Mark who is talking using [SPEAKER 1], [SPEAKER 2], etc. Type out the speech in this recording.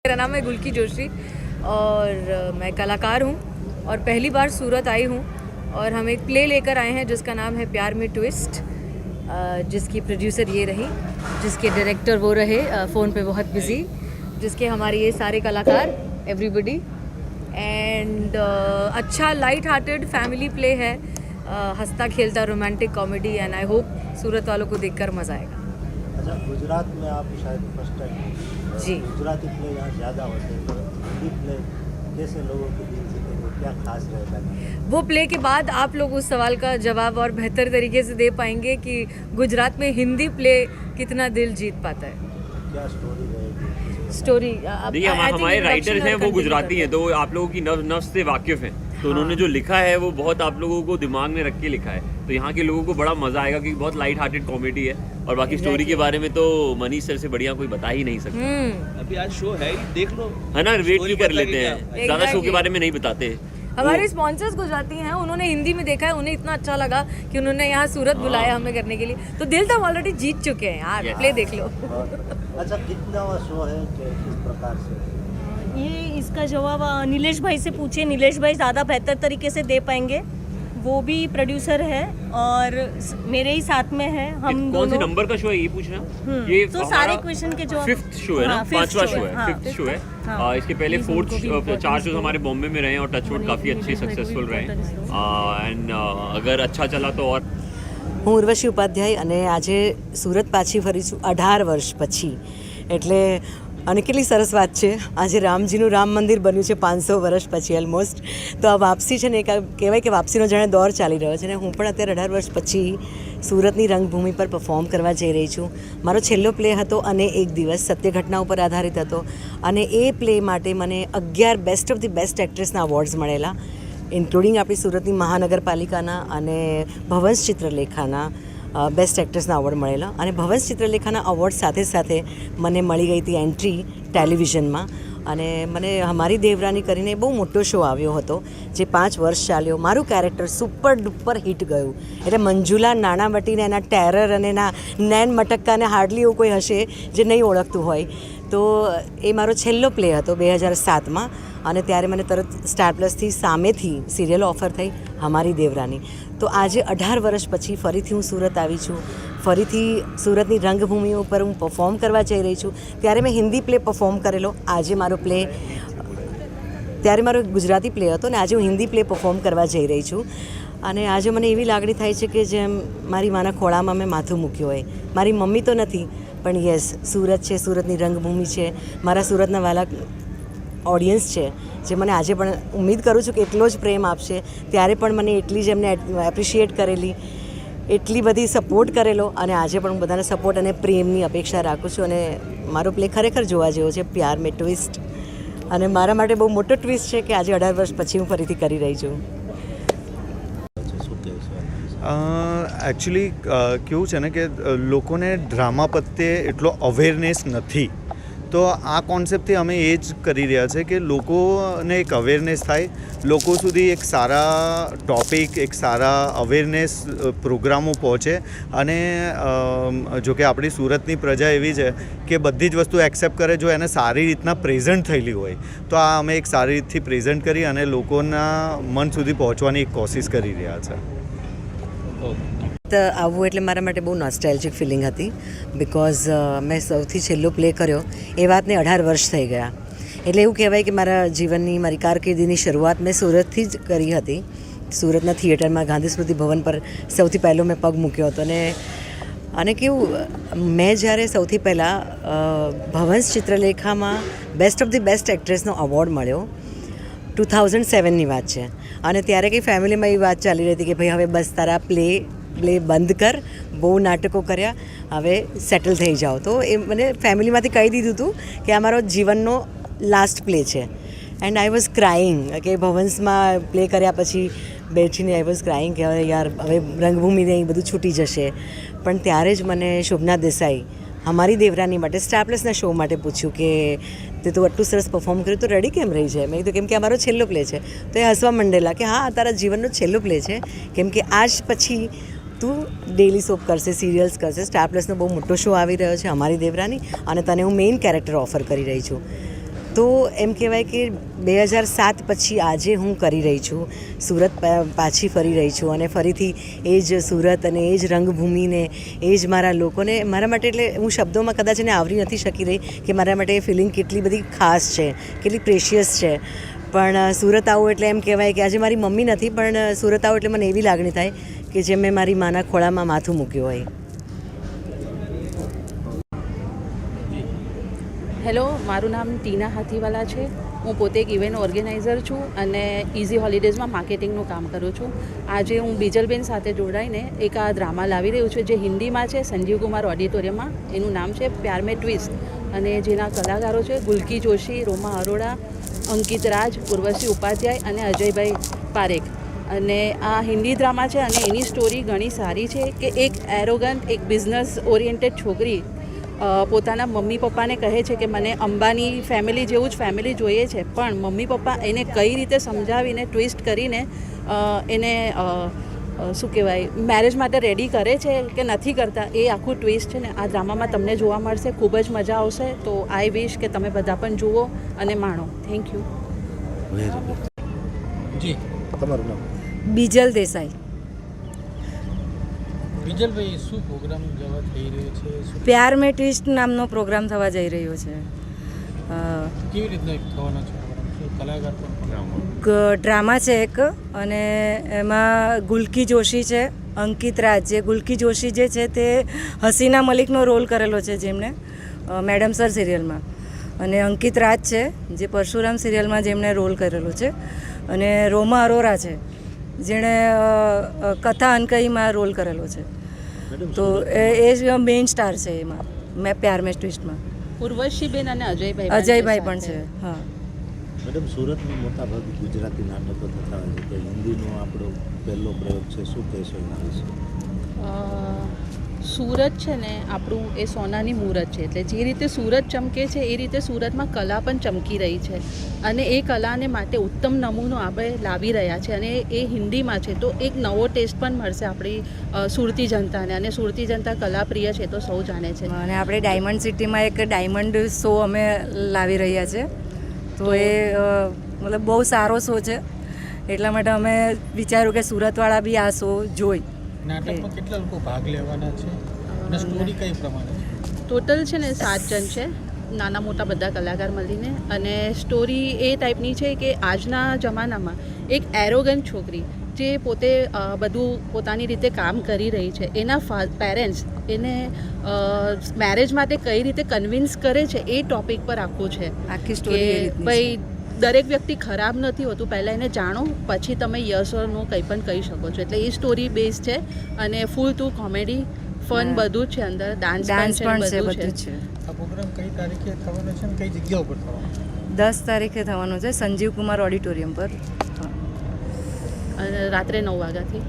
[SPEAKER 1] मेरा नाम है गुलकी जोशी और मैं कलाकार हूँ और पहली बार सूरत आई हूँ और हम एक प्ले लेकर आए हैं जिसका नाम है प्यार में ट्विस्ट, जिसकी प्रोड्यूसर ये रही, जिसके डायरेक्टर वो रहे फ़ोन पे बहुत बिजी, जिसके हमारे ये सारे कलाकार एवरीबडी एंड अच्छा लाइट हार्टेड फैमिली प्ले है, हंसता खेलता romantic comedy and I hope Surat वालों को देखकर मज़ा आएगा।
[SPEAKER 2] अच्छा, गुजरात में आप शायद फर्स्ट टाइम
[SPEAKER 1] जी,
[SPEAKER 2] गुजराती प्ले यहाँ ज़्यादा होते हैं, तो हिंदी प्ले कैसे लोगों के दिल जीतेंगे, क्या खास रहता है?
[SPEAKER 1] वो प्ले के बाद आप लोग उस सवाल का जवाब और बेहतर तरीके से दे पाएंगे कि गुजरात में हिंदी प्ले कितना दिल जीत पाता है।
[SPEAKER 2] क्या स्टोरी रहेगी?
[SPEAKER 1] स्टोरी
[SPEAKER 3] देखिए, हमारे राइटर्स हैं वो गुजराती हैं, तो आप लोगों की नफ्स से वाकिफ़ हैं, तो उन्होंने जो लिखा है वो बहुत आप लोगों को दिमाग में रख के लिखा है, तो यहाँ के लोगों को बड़ा मजा आएगा क्योंकि बहुत लाइट हार्टेड कॉमेडी है। और बाकी स्टोरी के बारे में तो मनीष सर से बढ़िया कोई बता ही नहीं सकता।
[SPEAKER 4] अभी आज शो है ही, देख लो,
[SPEAKER 3] है ना, वेट
[SPEAKER 4] स्टोरी
[SPEAKER 3] भी कर
[SPEAKER 4] बताएंगे
[SPEAKER 3] लेते
[SPEAKER 4] क्या?
[SPEAKER 3] हैं, ज़्यादा शो के बारे में नहीं बताते।
[SPEAKER 1] हमारे स्पॉन्सर्स गुजराती हैं, उन्होंने हिंदी में देखा है, उन्हें इतना अच्छा लगा कि उन्होंने यहाँ सूरत बुलाया हमें करने के लिए, तो दिल तो हम ऑलरेडी जीत चुके हैं यार। प्ले देख लो।
[SPEAKER 2] अच्छा, कितना शो है, किस प्रकार से?
[SPEAKER 5] ये इसका जवाब नीलेश भाई से पूछिए, नीलेश भाई ज़्यादा बेहतर तरीके से दे पाएंगे, वो भी प्रोड्यूसर है और मेरे ही साथ में है। हम
[SPEAKER 3] कौन
[SPEAKER 5] दोनों
[SPEAKER 3] से नंबर का शो है ये पूछ रहे हैं? ये
[SPEAKER 5] तो सारे क्वेश्चन के जवाब
[SPEAKER 3] 5th शो है ना,
[SPEAKER 5] हाँ,
[SPEAKER 3] 5वां
[SPEAKER 5] fifth
[SPEAKER 3] शो है,
[SPEAKER 5] हाँ,
[SPEAKER 3] 5th शो है।
[SPEAKER 5] हाँ।
[SPEAKER 3] इसके पहले
[SPEAKER 5] Please उनको भी
[SPEAKER 3] 4
[SPEAKER 5] importance
[SPEAKER 3] शोज
[SPEAKER 5] दो।
[SPEAKER 3] हमारे बॉम्बे में रहे हैं और टचवुड काफ़ी अच्छे सक्सेसफुल रहे एंड अगर अच्छा चला तो और
[SPEAKER 6] હું ઉર્વશી ઉપાધ્યાય અને આજે સુરત પાછી ફરી છું 18 વર્ષ પછી, એટલે અને કેટલી સરસ વાત છે, આજે રામજીનું રામ મંદિર બન્યું છે 500 વર્ષ પછી ઓલમોસ્ટ, તો આ વાપસી છે ને કહેવાય કે વાપસીનો જાણે દોર ચાલી રહ્યો છે ને હું પણ અત્યારે 18 વર્ષ પછી સુરતની રંગભૂમિ પર પરફોર્મ કરવા જઈ રહી છું। મારો છેલ્લો પ્લે હતો અને એક દિવસ સત્ય ઘટના ઉપર આધારિત હતો અને એ પ્લે માટે મને 11 બેસ્ટ ઓફ ધી બેસ્ટ એક્ટ્રેસના અવોર્ડ્સ મળેલા, ઇન્ક્લુડિંગ આપણી સુરતની મહાનગરપાલિકાના અને ભવંસ ચિત્રલેખાના બેસ્ટ એક્ટ્રેસના અવોર્ડ મળેલા અને ભવંસ ચિત્રલેખાના અવોર્ડ સાથે સાથે મને મળી ગઈ હતી એન્ટ્રી ટેલિવિઝનમાં અને મને હમારી દેવરાની કરીને બહુ મોટો શો આવ્યો હતો જે 5 વર્ષ ચાલ્યો। મારું કેરેક્ટર સુપર ડુપર હિટ ગયું, એટલે મંજુલા નાણાવટીને એના ટેરર અને એના નૈન મટક્કાને હાર્ડલી એવું કોઈ હશે જે નહીં ઓળખતું હોય, તો એ મારો છેલ્લો પ્લે હતો 2007માં અને ત્યારે મને તરત સ્ટાર પ્લસથી સામેથી સિરિયલ ઓફર થઈ હમારી દેવરાની। તો આજે 18 વર્ષ પછી ફરીથી હું સુરત આવી છું, ફરીથી સુરતની રંગભૂમિ ઉપર હું પરફોર્મ કરવા જઈ રહી છું। ત્યારે મેં હિન્દી પ્લે પરફોર્મ કરેલો, આજે મારો પ્લે, ત્યારે મારો ગુજરાતી પ્લે હતો ને આજે હું હિન્દી પ્લે પરફોર્મ કરવા જઈ રહી છું અને આજે મને એવી લાગણી થાય છે કે જેમ મારી માના ખોળામાં મેં માથું મૂક્યું હોય। મારી મમ્મી તો નથી પણ યસ, સુરત છે, સુરતની રંગભૂમિ છે, મારા સુરતના વાલા ઓડિયન્સ છે જે મને આજે પણ ઉમ્મીદ કરું છું કે એટલો જ પ્રેમ આપશે, ત્યારે પણ મને એટલી જ એમને એપ્રિશિએટ કરેલી, એટલી બધી સપોર્ટ કરેલો અને આજે પણ હું બધાને સપોર્ટ અને પ્રેમની અપેક્ષા રાખું છું અને મારો પ્લે ખરેખર જોવા જેવો છે, પ્યાર મેં ટ્વિસ્ટ, અને મારા માટે બહુ મોટો ટ્વિસ્ટ છે કે આજે 18 વર્ષ પછી હું ફરીથી કરી રહી છું।
[SPEAKER 7] એકચ્યુઅલી કેવું છે ને કે લોકોને ડ્રામા પ્રત્યે એટલો અવેરનેસ નથી, તો આ કોન્સેપ્ટથી અમે એ જ કરી રહ્યા છે કે લોકોને એક અવેરનેસ થાય, લોકો સુધી એક સારા ટોપિક, એક સારા અવેરનેસ પ્રોગ્રામો પહોંચે અને જો કે આપણી સુરતની પ્રજા એવી છે કે બધી જ વસ્તુ એક્સેપ્ટ કરે જો એને સારી રીતના પ્રેઝન્ટ થયેલી હોય, તો આ અમે એક સારી રીતથી પ્રેઝન્ટ કરી અને લોકોના મન સુધી પહોંચવાની એક કોશિશ કરી રહ્યા છે।
[SPEAKER 6] આવવું એટલે મારા માટે બહુ નોસ્ટેલ્જિક ફિલિંગ હતી, બિકોઝ મેં સૌથી છેલ્લો પ્લે કર્યો એ વાતને 18 વર્ષ થઈ ગયા, એટલે એવું કહેવાય કે મારા જીવનની, મારી કારકિર્દીની શરૂઆત મેં સુરતથી જ કરી હતી। સુરતના થિયેટરમાં ગાંધી સ્મૃતિ ભવન પર સૌથી પહેલો મેં પગ મૂક્યો હતો અને કેવું, મેં જ્યારે સૌથી પહેલાં ભવંસ ચિત્રલેખામાં બેસ્ટ ઓફ ધી બેસ્ટ એક્ટ્રેસનો અવોર્ડ મળ્યો 2007ની વાત છે અને ત્યારે કંઈ ફેમિલીમાં એવી વાત ચાલી રહી હતી કે ભાઈ હવે બસ તારા પ્લે બંધ કર, બહુ નાટકો કર્યા, હવે સેટલ થઈ જાઓ। તો એ મને ફેમિલીમાંથી કહી દીધું હતું કે આ મારો જીવનનો લાસ્ટ પ્લે છે એન્ડ આઈ વોઝ ક્રાઇંગ કે ભવન્સમાં પ્લે કર્યા પછી બેઠીને આઈ વોઝ ક્રાઇંગ કે હવે યાર હવે રંગભૂમિને અહીં બધું છૂટી જશે, પણ ત્યારે જ મને શોભના દેસાઈ हमारी देवरानी માટે સ્ટાર પ્લસના શો માટે પૂછ્યું કે તે તો આટલું સરસ પરફોર્મ કર્યું તો રેડી કેમ રહી જાય? મેં કીધું કેમ કે અમારો છેલ્લો પ્લે છે, તો એ હસવા માંડેલા કે હા તારા જીવનનો છેલ્લો પ્લે છે, કેમ કે આજ પછી તું ડેલી સોપ કરશે, સિરિયલ્સ કરશે, સ્ટાર પ્લસનો બહુ મોટો શો આવી રહ્યો છે અમારી દેવરાની અને તને હું મેઇન કેરેક્ટર ઓફર કરી રહી છું, તો એમ કહેવાય કે 2007 પછી આજે હું કરી રહી છું, સુરત પાછી ફરી રહી છું અને ફરીથી એ જ સુરત અને એ જ રંગભૂમિને એ જ મારા લોકોને મારા માટે, એટલે હું શબ્દોમાં કદાચ એને આવરી નથી શકી રહી કે મારા માટે એ ફિલિંગ કેટલી બધી ખાસ છે, કેટલી પ્રેશિયસ છે. પણ સુરત આવું એટલે એમ કહેવાય કે આજે મારી મમ્મી નથી, પણ સુરત આવું એટલે મને એવી લાગણી થાય કે જે મેં મારી માના ખોળામાં માથું મૂક્યું હોય.
[SPEAKER 4] હેલો, મારું નામ ટીના હાથીવાલા છે. હું પોતે એક ઇવેન્ટ ઓર્ગેનાઇઝર છું અને ઇઝી હોલિડેઝમાં માર્કેટિંગનું કામ કરું છું. આજે હું બીજલબેન સાથે જોડાઈને એક આ ડ્રામા લાવી રહ્યું છું જે હિન્દીમાં છે, સંજીવ કુમાર ઓડિટોરિયમમાં. એનું નામ છે પ્યાર મેં ટ્વિસ્ટ અને જેના કલાકારો છે ગુલકી જોશી, રોમા અરોડા, અંકિત રાજ, ઉર્વશી ઉપાધ્યાય અને અજયભાઈ પારેખ. અને આ હિન્દી ડ્રામા છે અને એની સ્ટોરી ઘણી સારી છે કે એક એરોગન્ટ, એક બિઝનેસ ઓરિએન્ટેડ છોકરી પોતાના મમ્મી પપ્પાને કહે છે કે મને અંબાની ફેમિલી જેવું જ ફેમિલી જોઈએ છે, પણ મમ્મી પપ્પા એને કઈ રીતે સમજાવીને ટ્વિસ્ટ કરીને એને શું કહેવાય મેરેજ માટે રેડી કરે છે કે નથી કરતા, એ આખું ટ્વિસ્ટ છે ને આ ડ્રામામાં તમને જોવા મળશે. ખૂબ જ મજા આવશે. તો આઈ વિશ કે તમે બધા પણ જુઓ અને માણો. Thank you.
[SPEAKER 2] જી, તમારું નામ?
[SPEAKER 8] બીજલ દેસાઈ.
[SPEAKER 9] બીજલભાઈ, શું પ્રોગ્રામ જવા થઈ રહ્યો છે?
[SPEAKER 8] પ્યાર મેં ટ્વિસ્ટ નામનો પ્રોગ્રામ થવા જઈ રહ્યો છે.
[SPEAKER 9] કેવી રીતનો થવાનો છે પ્રોગ્રામ? શું કલાકાર પણ?
[SPEAKER 8] ડ્રામા છે એક, અને એમાં ગુલકી જોશી છે, અંકિત રાજ. જે ગુલકી જોશી જે છે તે હસીના મલિકનો રોલ કરેલો છે જેમણે મેડમ સર સિરિયલમાં, અને અંકિત રાજ છે જે પરશુરામ સિરિયલમાં જેમણે રોલ કરેલો છે, અને રોમા અરોરા છે જેણે કથા અનકઈમાં રોલ કરેલો છે. તો એ જ મેઇન સ્ટાર છે એમાં, મેં પ્યાર મેં ટ્વિસ્ટમાં.
[SPEAKER 4] ઉર્વશીબેન અને
[SPEAKER 8] અજયભાઈ પણ છે. હા
[SPEAKER 2] મેડમ, સુરતમાં મોટાભાગે ગુજરાતી નાટકો થતા હોય છે, તો હિન્દીનો આપણો પહેલો પ્રયોગ છે, શું કહેશો એના વિશે?
[SPEAKER 4] સુરત છે ને આપણું એ સોનાની મૂરત છે. એટલે જે રીતે સુરત ચમકે છે એ રીતે સુરતમાં કલા પણ ચમકી રહી છે, અને એ કલાને માટે ઉત્તમ નમૂનો આપણે લાવી રહ્યા છે. અને એ હિન્દીમાં છે તો એક નવો ટેસ્ટ પણ મળશે આપણી સુરતી જનતાને, અને સુરતી જનતા કલાપ્રિય છે તો સૌ જાણે છે.
[SPEAKER 8] અને આપણે ડાયમંડ સિટીમાં એક ડાયમંડ શો અમે લાવી રહ્યા છે, તો એ મતલબ બહુ સારો શો છે. એટલા માટે અમે વિચાર્યું કે સુરતવાળા બી આ શો જોઈ.
[SPEAKER 9] નાટકમાં કેટલા લોકો ભાગ લેવાના છે અને સ્ટોરી કઈ પ્રમાણે છે?
[SPEAKER 4] ટોટલ છે ને 7 જણ છે, નાના મોટા બધા કલાકાર મળીને. અને સ્ટોરી એ ટાઈપની છે કે આજના જમાનામાં એક એરોગન્ટ છોકરી જે પોતે બધું પોતાની રીતે કામ કરી રહી છે, એના પેરેન્ટ્સ એને મેરેજ માટે કઈ રીતે કન્વિન્સ કરે છે એ ટોપિક પર આખું છે.
[SPEAKER 8] આખી
[SPEAKER 4] કે
[SPEAKER 8] સ્ટોરી
[SPEAKER 4] ભાઈ દરેક વ્યક્તિ ખરાબ નથી હોતું, પહેલાં એને જાણો પછી તમે યસ ઓર નો કંઈ પણ કહી શકો છો. એટલે એ સ્ટોરી બેઝ છે અને ફૂલ ટુ કોમેડી ફન બધું જ છે અંદર, ડાન્સ
[SPEAKER 8] પણ છે,
[SPEAKER 4] બધું
[SPEAKER 8] બધું જ છે.
[SPEAKER 9] આ પ્રોગ્રામ કઈ તારીખે થવાનો છે અને કઈ જગ્યા ઉપર થવાનો છે?
[SPEAKER 8] 10 તારીખે થવાનું છે સંજીવ કુમાર ઓડિટોરિયમ પર.
[SPEAKER 4] અને રાત્રે 9 વાગ્યાથી.